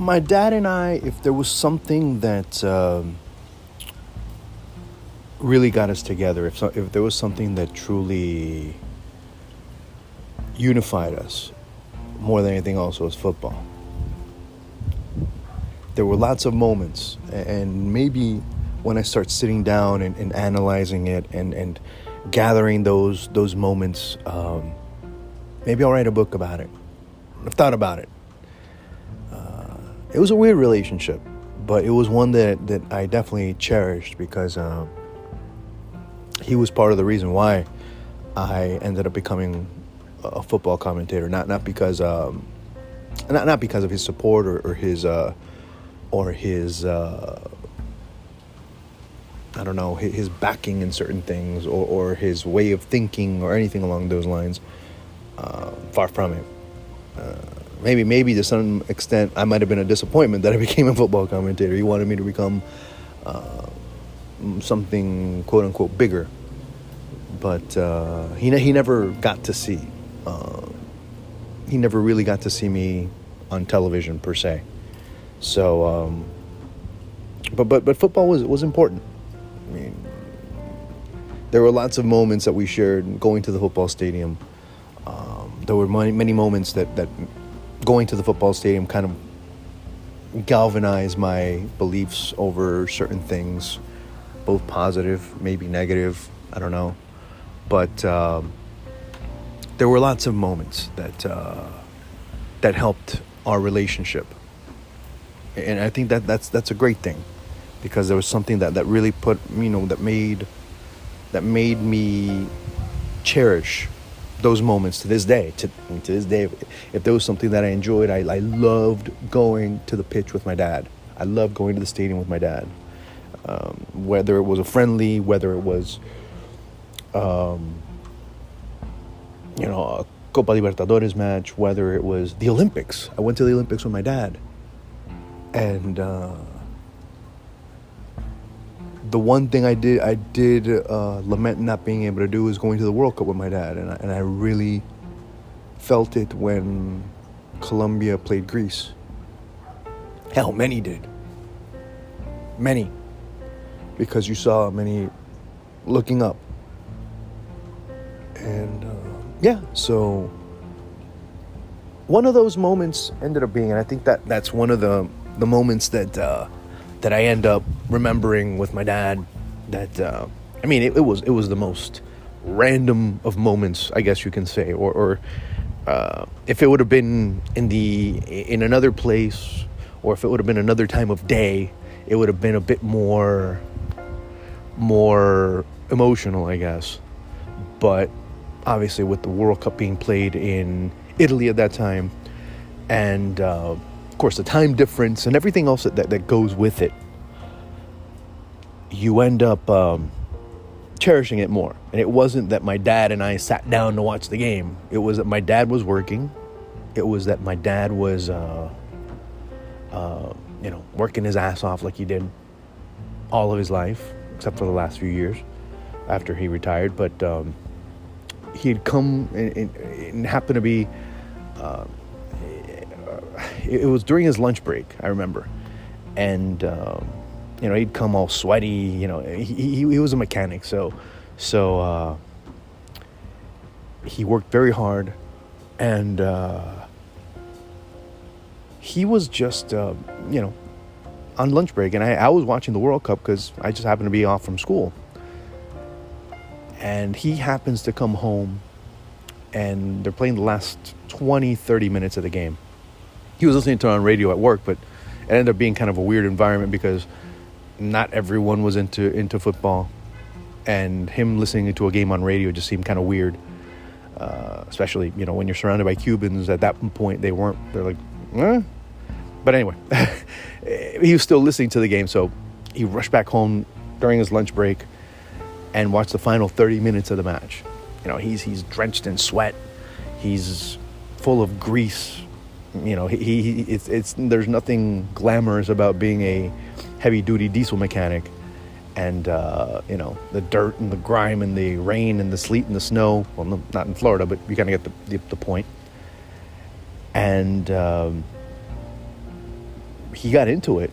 My dad and I, if there was something that really got us together, if there was something that truly unified us more than anything else, was football. There were lots of moments, and maybe when I start sitting down and analyzing it and gathering those moments, maybe I'll write a book about it. I've thought about it. It was a weird relationship, but it was one that I definitely cherished because he was part of the reason why I ended up becoming a football commentator. Not because not because of his support or his I don't know, his backing in certain things or his way of thinking or anything along those lines. Far from it. Maybe to some extent I might have been a disappointment that I became a football commentator. He wanted me to become something quote unquote bigger, but he never got to see. He never really got to see me on television per se. So, but football was important. I mean, there were lots of moments that we shared going to the football stadium. There were many moments that going to the football stadium kind of galvanized my beliefs over certain things, both positive, maybe negative, I don't know. But there were lots of moments that helped our relationship. And I think that's a great thing, because there was something that really put, that made me cherish those moments to this day. To this day, if there was something that I enjoyed, I loved going to the pitch with my dad. I loved going to the stadium with my dad. Whether it was a friendly, whether it was, a Copa Libertadores match, whether it was the Olympics. I went to the Olympics with my dad. And the one thing I did lament not being able to do is going to the World Cup with my dad, and I really felt it when Colombia played Greece. Hell, many did. Many. Because you saw many looking up. And so one of those moments ended up being, and I think that's one of the moments that I end up remembering with my dad. That it was the most random of moments, I guess you can say, or if it would have been in another place, or if it would have been another time of day, it would have been a bit more emotional, I guess. But obviously, with the World Cup being played in Italy at that time, and of course the time difference and everything else that goes with it, you end up cherishing it more. And it wasn't that my dad and I sat down to watch the game. It was that my dad was working. It was that my dad was working his ass off like he did all of his life, except for the last few years after he retired. But he had come and happened to be, it was during his lunch break, I remember. And, he'd come all sweaty, he was a mechanic. So he worked very hard, and he was just, on lunch break. And I was watching the World Cup because I just happened to be off from school. And he happens to come home, and they're playing the last 20, 30 minutes of the game. He was listening to it on radio at work, but it ended up being kind of a weird environment because not everyone was into football. And him listening to a game on radio just seemed kind of weird, especially, when you're surrounded by Cubans. At that point, they're like, eh? But anyway, he was still listening to the game, so he rushed back home during his lunch break and watch the final 30 minutes of the match. He's drenched in sweat. He's full of grease. There's nothing glamorous about being a heavy-duty diesel mechanic. And, the dirt and the grime and the rain and the sleet and the snow. Well, no, not in Florida, but you kind of get the point. And he got into it,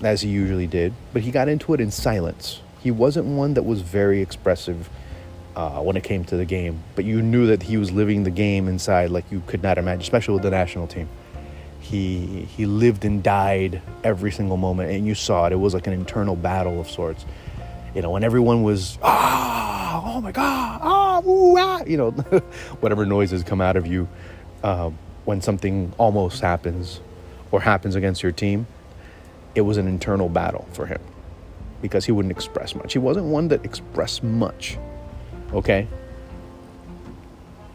as he usually did, but he got into it in silence. He wasn't one that was very expressive when it came to the game, but you knew that he was living the game inside like you could not imagine, especially with the national team. He lived and died every single moment, and you saw it. It was like an internal battle of sorts. When everyone was, oh my God, ooh, whatever noises come out of you when something almost happens or happens against your team, it was an internal battle for him because he wouldn't express much. He wasn't one that expressed much, okay?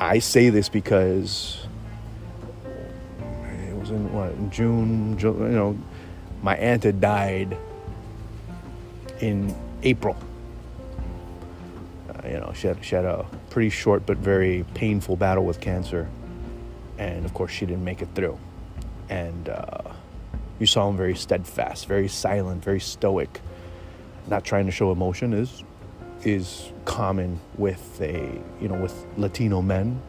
I say this because it was in June, my aunt had died in April. She had a pretty short but very painful battle with cancer, and of course she didn't make it through. And you saw him very steadfast, very silent, very stoic, not trying to show emotion is common with with Latino men.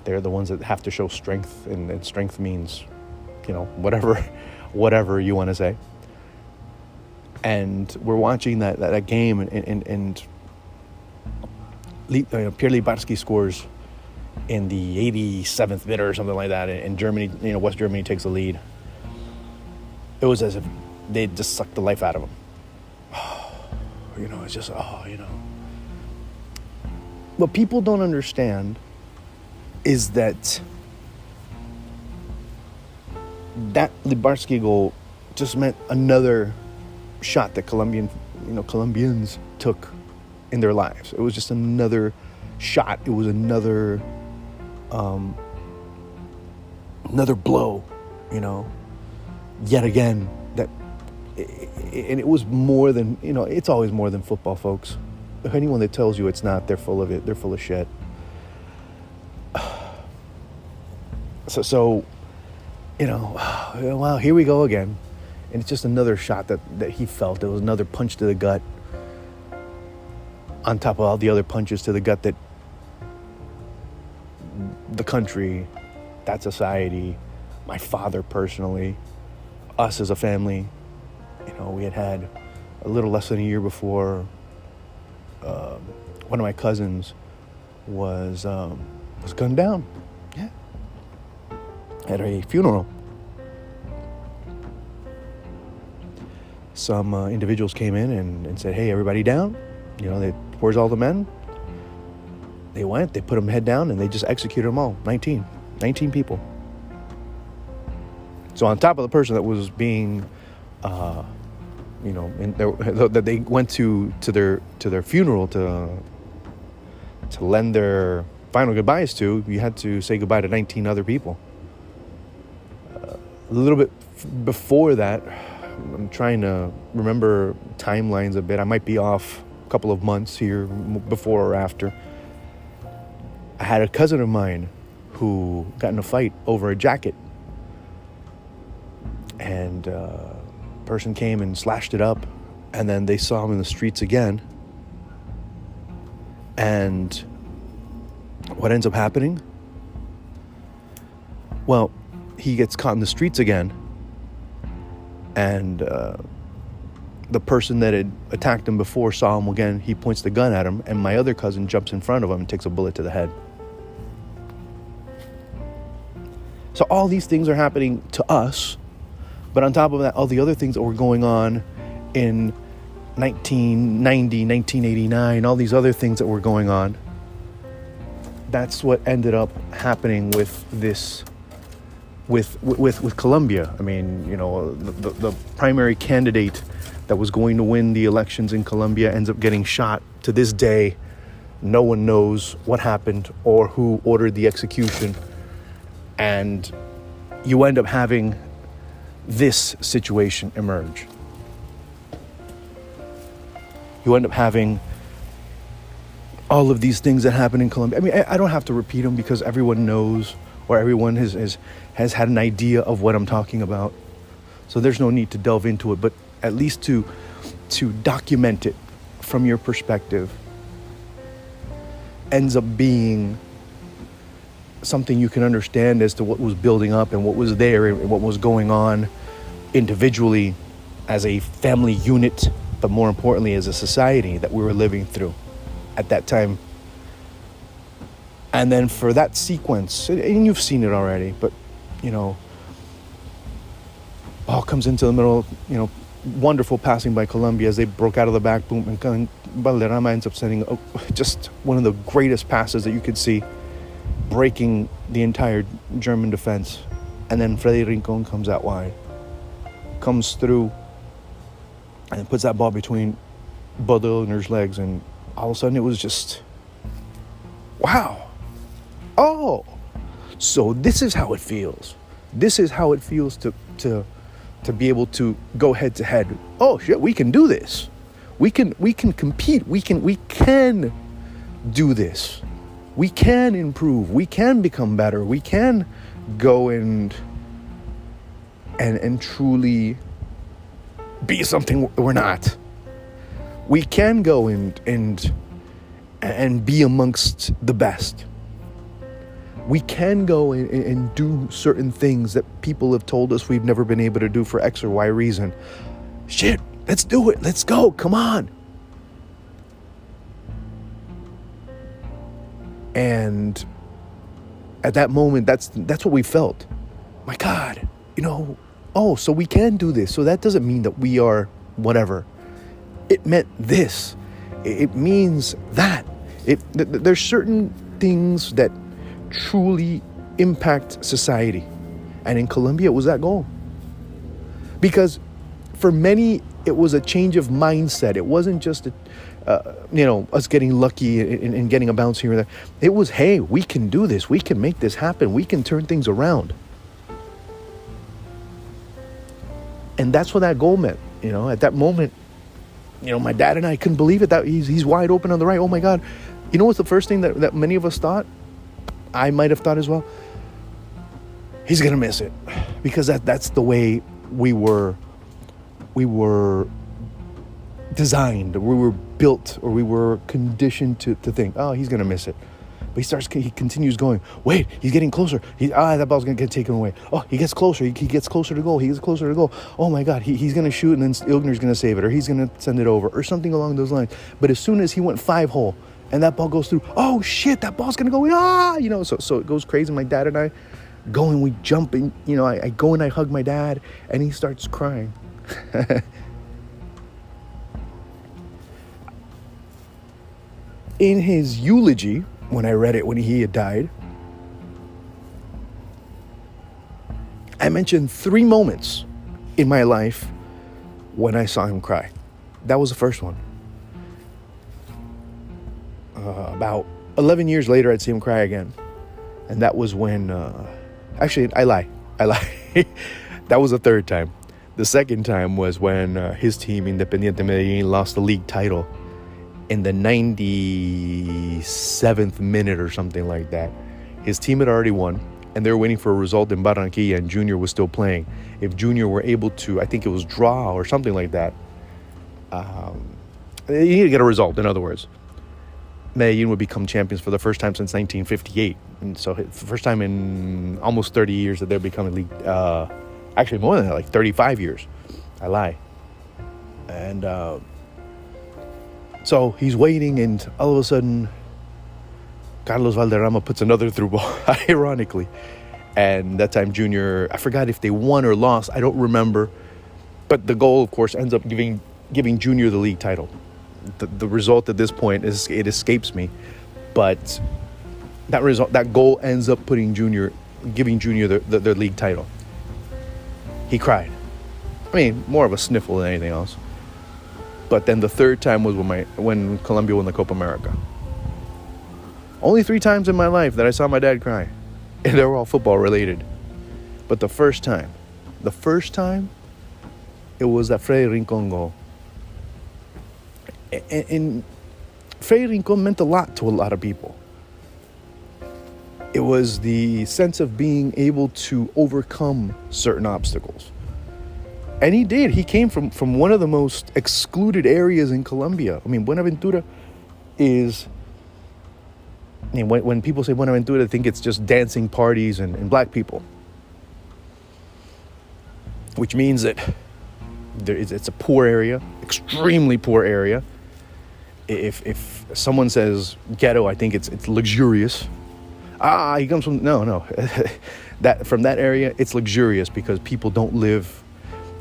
They're the ones that have to show strength, and strength means whatever you want to say. And we're watching that game, and Pierre Libarski scores in the 87th minute or something like that, and Germany, West Germany takes the lead. It was as if they just sucked the life out of him. It's just, What people don't understand is that Libarski goal just meant another shot that Colombians took in their lives. It was just another shot. It was another blow, yet again, and it was more than, it's always more than football, folks. If anyone that tells you it's not, they're full of it. They're full of shit. So, well, here we go again. And it's just another shot that he felt. It was another punch to the gut on top of all the other punches to the gut that the country, that society, my father personally, us as a family, we had a little less than a year before, one of my cousins was gunned down. Yeah. At a funeral. Some individuals came in and said, hey, everybody down. Where's all the men? They went, they put them head down, and they just executed them all. 19 people. So on top of the person that was being, that they went to their funeral to lend their final goodbyes to, you had to say goodbye to 19 other people. A little bit before that, I'm trying to remember timelines a bit. I might be off a couple of months here, before or after. I had a cousin of mine who got in a fight over a jacket. And a person came and slashed it up. And then they saw him in the streets again. And what ends up happening? Well, he gets caught in the streets again. And the person that had attacked him before saw him again. He points the gun at him, and my other cousin jumps in front of him and takes a bullet to the head. So all these things are happening to us, but on top of that, all the other things that were going on in 1990, 1989, all these other things that were going on, that's what ended up happening with this. With Colombia. I mean, the primary candidate that was going to win the elections in Colombia ends up getting shot. To this day, no one knows what happened or who ordered the execution. And you end up having this situation emerge. You end up having all of these things that happen in Colombia. I mean, I don't have to repeat them because everyone knows, or everyone has had an idea of what I'm talking about. So there's no need to delve into it, but at least to document it from your perspective ends up being something you can understand as to what was building up and what was there and what was going on individually, as a family unit, but more importantly, as a society that we were living through at that time. And then for that sequence, and you've seen it already, but, ball comes into the middle, wonderful passing by Colombia as they broke out of the back, boom, and Valderrama ends up sending just one of the greatest passes that you could see, breaking the entire German defense. And then Freddy Rincón comes out wide, comes through, and puts that ball between both the Ilgner's legs, and all of a sudden it was just, wow. Oh, so this is how it feels. This is how it feels to be able to go head to head. Oh shit, we can do this. We can compete. We can do this. We can improve. We can become better. We can go and truly be something we're not. We can go and be amongst the best. We can go and do certain things that people have told us we've never been able to do for X or Y reason. Shit, let's do it. Let's go. Come on. And at that moment, that's what we felt. My God, so we can do this. So that doesn't mean that we are whatever. It meant this. It means that. There's certain things that truly impact society. And in Colombia, it was that goal. Because for many, it was a change of mindset. It wasn't just, us getting lucky and getting a bounce here and there. It was, hey, we can do this. We can make this happen. We can turn things around. And that's what that goal meant. At that moment, my dad and I couldn't believe it. That he's wide open on the right. Oh my God. You know what's the first thing that many of us thought? I might have thought as well. He's gonna miss it, because that's the way we were designed, we were built, or we were conditioned to think, oh, he's gonna miss it. But he continues going. Wait, he's getting closer. That ball's gonna get taken away. Oh, he gets closer. He gets closer to goal. He gets closer to goal. Oh my God, he's gonna shoot, and then Ilgner's gonna save it, or he's gonna send it over, or something along those lines. But as soon as he went 5-hole, and that ball goes through, oh shit, that ball's gonna go in, so it goes crazy. My dad and I go and we jump, and I go and I hug my dad, and he starts crying. In his eulogy, when I read it when he had died, I mentioned 3 moments in my life when I saw him cry. That was the first one. About 11 years later, I'd see him cry again. And that was when, actually, I lie. That was the third time. The second time was when his team, Independiente Medellin, lost the league title in the 97th minute or something like that. His team had already won, and they were waiting for a result in Barranquilla, and Junior was still playing. If Junior were able to, I think it was draw or something like that, you need to get a result, in other words. Medellin would become champions for the first time since 1958. And so the first time in almost 30 years that they're becoming league, actually more than that, like 35 years. I lie. And so he's waiting, and all of a sudden, Carlos Valderrama puts another through ball, ironically. And that time Junior, I forgot if they won or lost, I don't remember. But the goal, of course, ends up giving Junior the league title. The result at this point it escapes me, but that goal ends up giving Junior the league title. He cried. I mean, more of a sniffle than anything else. But then the third time was when Colombia won the Copa America. Only 3 times in my life that I saw my dad cry, and they were all football related. But the first time, it was that Freddy Rincón goal. And Freddy Rincón meant a lot to a lot of people. It was the sense of being able to overcome certain obstacles. And he did. He came from one of the most excluded areas in Colombia. I mean, Buenaventura is... I mean, when people say Buenaventura, they think it's just dancing parties and black people. which means that it's a poor area, extremely poor area. If someone says ghetto, I think it's luxurious. He comes from no that from that area. It's luxurious because people don't live.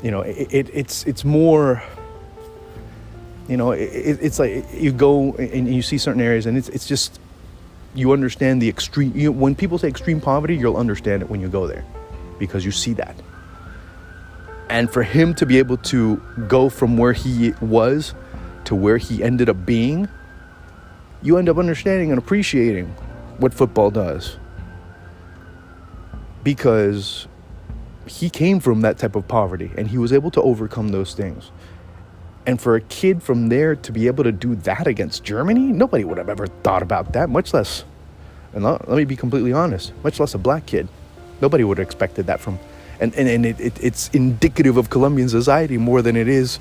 It's more. It's like you go and you see certain areas, and it's just you understand the extreme. When people say extreme poverty, you'll understand it when you go there, because you see that. And for him to be able to go from where he was to where he ended up being, you end up understanding and appreciating what football does. Because he came from that type of poverty and he was able to overcome those things. And for a kid from there to be able to do that against Germany, nobody would have ever thought about that, much less, and let me be completely honest, much less a black kid. Nobody would have expected that from, and it's indicative of Colombian society more than it is,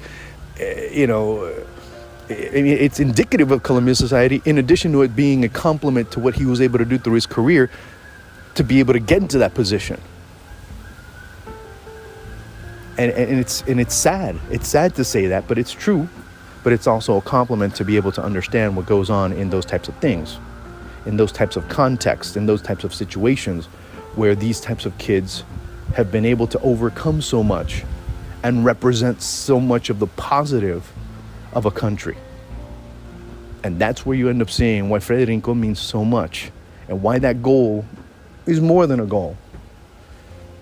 it's indicative of Colombian society, in addition to it being a compliment to what he was able to do through his career to be able to get into that position. And it's sad. It's sad to say that, but it's true. But it's also a compliment to be able to understand what goes on in those types of things, in those types of contexts, in those types of situations where these types of kids have been able to overcome so much and represent so much of the positive of a country. And that's where you end up seeing why Freddy Rincón means so much and why that goal is more than a goal.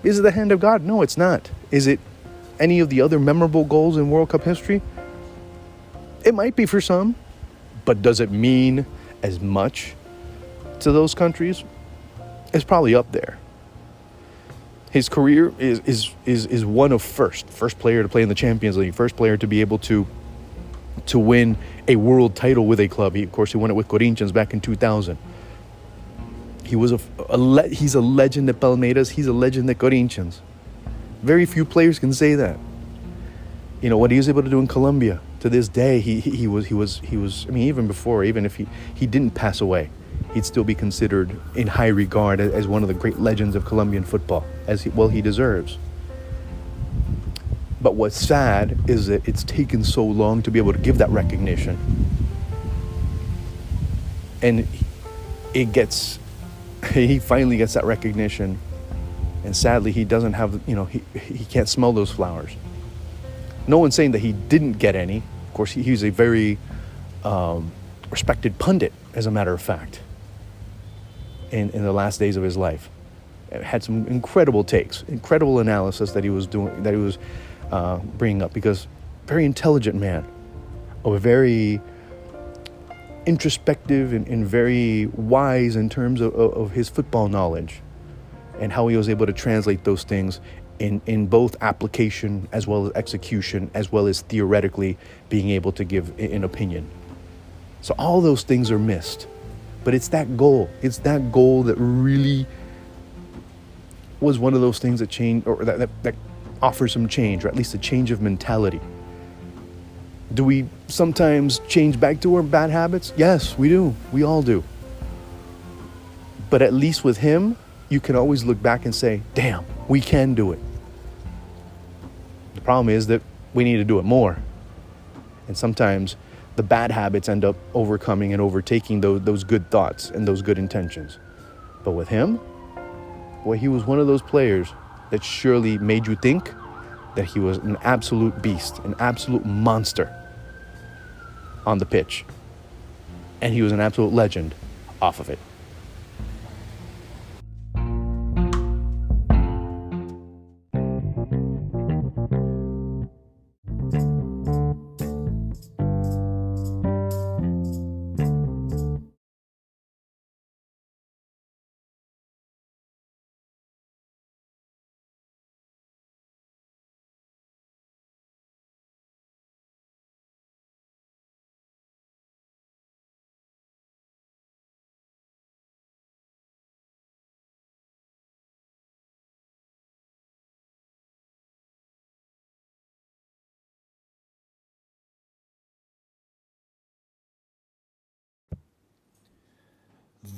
Is it the hand of God? No, it's not. Is it any of the other memorable goals in World Cup history? It might be for some, but does it mean as much to those countries? It's probably up there. His career is one of first player to play in the Champions League, first player to be able to win a world title with a club. He won it with Corinthians back in 2000. He was he's a legend at Palmeiras. He's a legend at Corinthians. Very few players can say that. What he was able to do in Colombia to this day, he was. I mean, even before, even if he didn't pass away, he'd still be considered in high regard as one of the great legends of Colombian football, he deserves. But what's sad is that it's taken so long to be able to give that recognition. And he finally gets that recognition. And sadly, he doesn't have, he can't smell those flowers. No one's saying that he didn't get any. Of course, he's a very respected pundit, as a matter of fact, in the last days of his life. Had some incredible takes, incredible analysis that he was bringing up, because very intelligent man, a very introspective and very wise in terms of his football knowledge and how he was able to translate those things in both application as well as execution, as well as theoretically being able to give an opinion. So all those things are missed, but it's that goal. It's that goal that really was one of those things that changed, or that offers some change, or at least a change of mentality. Do we sometimes change back to our bad habits? Yes, we do. We all do. But at least with him, you can always look back and say, damn, we can do it. The problem is that we need to do it more. And sometimes the bad habits end up overcoming and overtaking those good thoughts and those good intentions. But with him, boy, he was one of those players that surely made you think that he was an absolute beast, an absolute monster on the pitch. And he was an absolute legend off of it.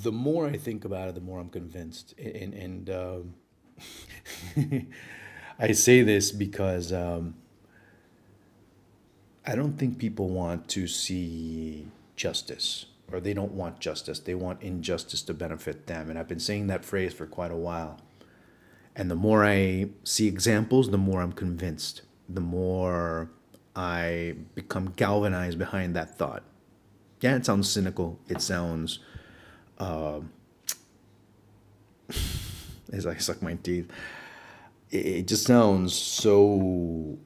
The more I think about it, the more I'm convinced. And I say this because I don't think people want to see justice, or they don't want justice. They want injustice to benefit them. And I've been saying that phrase for quite a while. And the more I see examples, the more I'm convinced, the more I become galvanized behind that thought. Yeah, it sounds cynical. It sounds, as I suck my teeth, it just sounds so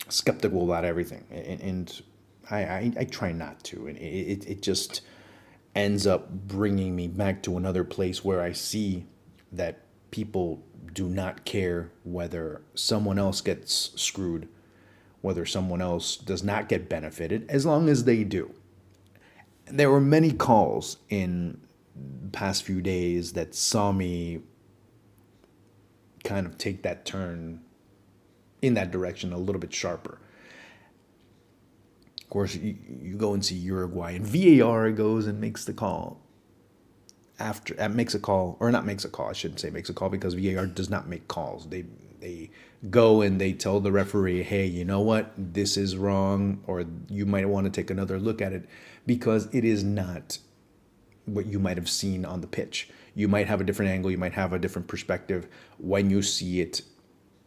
skeptical about everything. And I try not to. And it just ends up bringing me back to another place where I see that people do not care whether someone else gets screwed, whether someone else does not get benefited, as long as they do. There were many calls in the past few days that saw me kind of take that turn in that direction a little bit sharper. Of course, you go and see Uruguay, and VAR goes and makes the call. After makes a call, or not makes a call, I shouldn't say makes a call, because VAR does not make calls. They go and they tell the referee, hey, you know what, this is wrong, or you might want to take another look at it, because it is not what you might have seen on the pitch. You might have a different angle, you might have a different perspective when you see it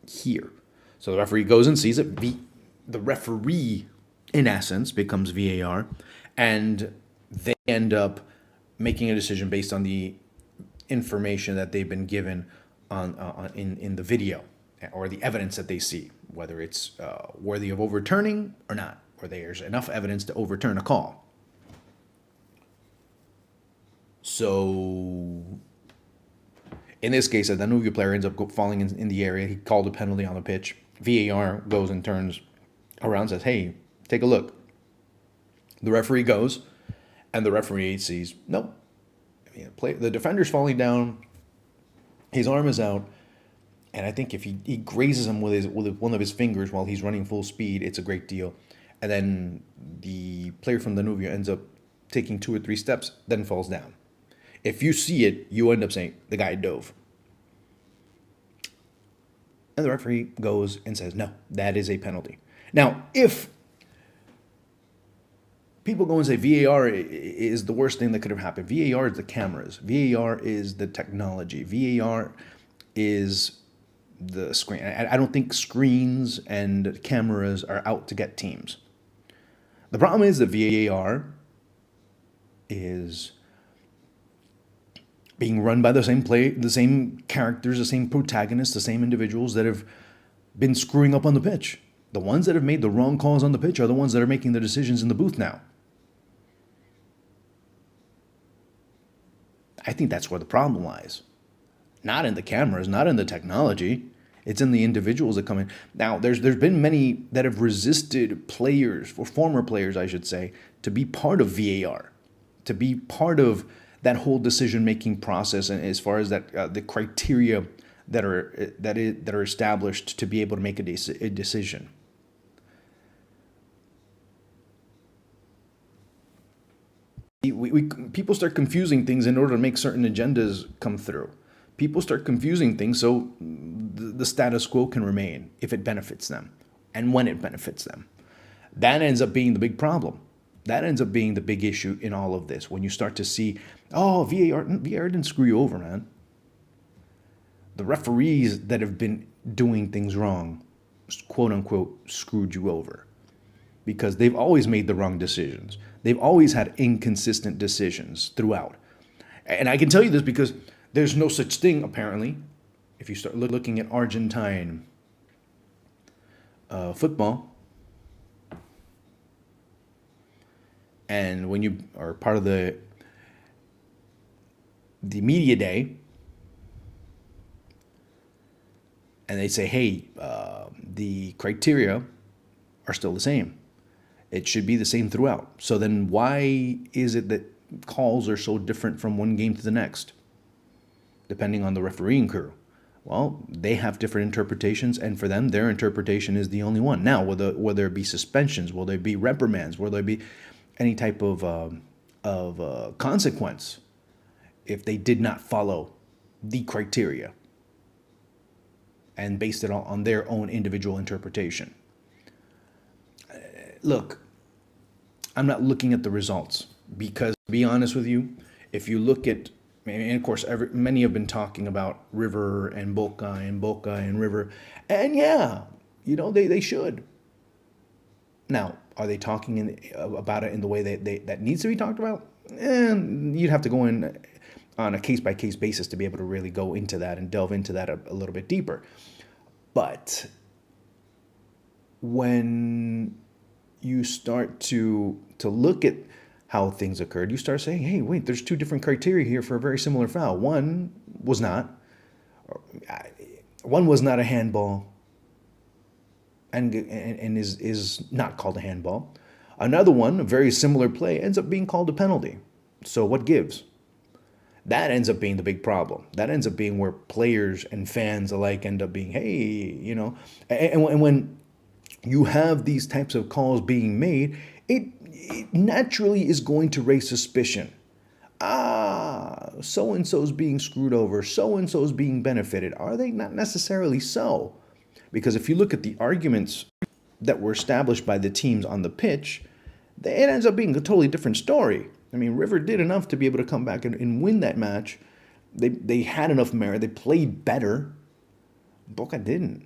here. So the referee goes and sees it. The referee, in essence, becomes VAR, and they end up making a decision based on the information that they've been given in the video, or the evidence that they see, whether it's worthy of overturning or not, or there's enough evidence to overturn a call. So in this case, a Danubio player ends up falling in the area. He called a penalty on the pitch. VAR goes and turns around and says, hey, take a look. The referee goes, and the referee sees, nope. I mean, the defender's falling down, his arm is out, and I think if he grazes him with one of his fingers while he's running full speed, it's a great deal. And then the player from Danubio ends up taking 2 or 3 steps, then falls down. If you see it, you end up saying, the guy dove. And the referee goes and says, no, that is a penalty. Now, if people go and say VAR is the worst thing that could have happened, VAR is the cameras. VAR is the technology. VAR is the screen. I don't think screens and cameras are out to get teams. The problem is that VAR is being run by the same characters, the same protagonists, the same individuals that have been screwing up on the pitch. The ones that have made the wrong calls on the pitch are the ones that are making the decisions in the booth now. I think that's where the problem lies. Not in the cameras, not in the technology. It's in the individuals that come in. Now, there's been many that have resisted players, or former players, I should say, to be part of VAR, to be part of that whole decision-making process, and as far as that the criteria that are established to be able to make a decision. People start confusing things in order to make certain agendas come through. People start confusing things so the status quo can remain if it benefits them and when it benefits them. That ends up being the big problem. That ends up being the big issue in all of this. When you start to see, oh, VAR didn't screw you over, man. The referees that have been doing things wrong, quote unquote, screwed you over. Because they've always made the wrong decisions. They've always had inconsistent decisions throughout. And I can tell you this because there's no such thing, apparently, if you start looking at Argentine football. And when you are part of the media day, and they say, hey, the criteria are still the same. It should be the same throughout. So then why is it that calls are so different from one game to the next, depending on the refereeing crew? Well, they have different interpretations, and for them, their interpretation is the only one. Now, will there be suspensions? Will there be reprimands? Will there be any type of consequence if they did not follow the criteria? and based it on their own individual interpretation. Look, I'm not looking at the results because, to be honest with you, if you look at, and of course, many have been talking about River and Boca and River, and yeah, they should. Now, are they talking about it in the way that needs to be talked about? And you'd have to go in on a case-by-case basis to be able to really go into that and delve into that a little bit deeper. But when you start to look at how things occurred, you start saying, hey, wait, there's two different criteria here for a very similar foul. One was not a handball and is not called a handball. Another one, a very similar play, ends up being called a penalty. So what gives? That ends up being the big problem. That ends up being where players and fans alike end up being, hey, and when you have these types of calls being made, it naturally is going to raise suspicion. So-and-so is being screwed over. So-and-so is being benefited. Are they? Not necessarily so. Because if you look at the arguments that were established by the teams on the pitch, it ends up being a totally different story. I mean, River did enough to be able to come back and win that match. They had enough merit. They played better. Boca didn't.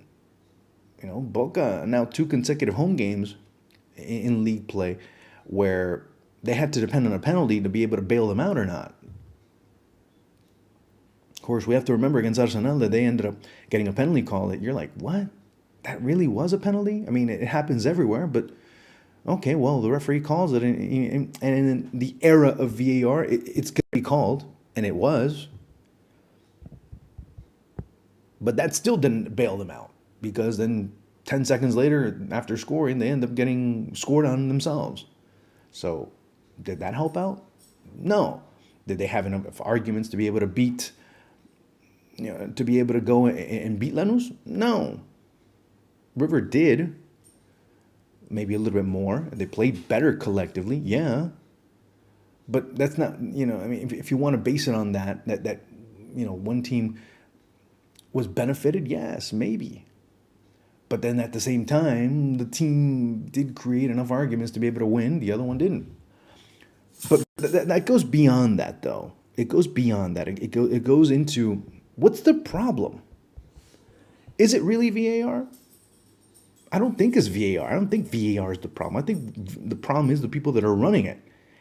Boca now 2 consecutive home games in league play where they had to depend on a penalty to be able to bail them out or not. Of course, we have to remember against Arsenal that they ended up getting a penalty call that you're like, what? That really was a penalty? I mean, it happens everywhere, but okay, well, the referee calls it, and in the era of VAR, it's going to be called, and it was. But that still didn't bail them out, because then 10 seconds later, after scoring, they end up getting scored on themselves. So, did that help out? No. Did they have enough arguments to be able to beat, to be able to go and beat Lanús? No. River did. Maybe a little bit more. They played better collectively, yeah. But that's not, I mean, if you want to base it on that one team was benefited, yes, maybe. But then at the same time, the team did create enough arguments to be able to win. The other one didn't. But that goes beyond that, though. It goes beyond that. It goes into, what's the problem? Is it really VAR? I don't think it's VAR. I don't think VAR is the problem. I think the problem is the people that are running it.